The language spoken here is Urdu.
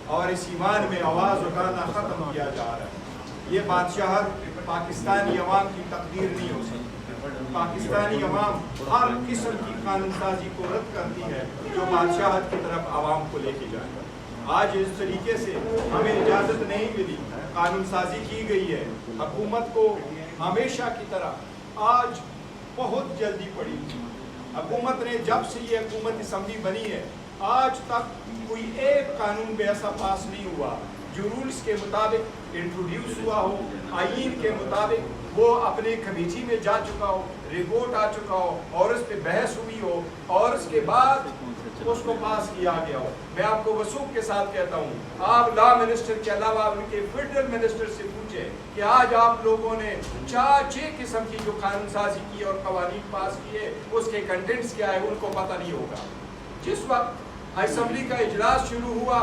اور اس ایمان میں آواز اٹھانا ختم کیا جا رہا ہے۔ یہ بادشاہت پاکستانی عوام کی تقدیر نہیں ہو سکتی۔ پاکستانی عوام ہر قسم کی قانون سازی کو رد کرتی ہے جو بادشاہت کی طرف عوام کو لے کے جائے۔ آج اس طریقے سے ہمیں اجازت نہیں ملی، قانون سازی کی گئی ہے۔ حکومت کو ہمیشہ کی طرح آج بہت جلدی پڑی۔ حکومت نے جب سے یہ حکومت اسمبلی بنی ہے آج تک کوئی ایک قانون بھی ایسا پاس نہیں ہوا جو رولز کے مطابق انٹروڈیوس ہوا ہو، آئین کے مطابق وہ اپنے کمیٹی میں جا چکا ہو، رپورٹ آ چکا ہو اور اس پہ بحث ہوئی ہو اور اس کے بعد اس کو پاس کیا گیا ہو۔ میں آپ کو وثوق کے ساتھ کہتا ہوں، آپ لا منسٹر کے علاوہ ان کے فیڈرل منسٹر سے پوچھیں کہ آج آپ لوگوں نے 4-6 قسم کی جو قانون سازی کی اور قوانین پاس کیے اس کے کنٹینٹس کیا ہے ان کو پتہ نہیں ہوگا۔ جس وقت اسمبلی کا اجلاس شروع ہوا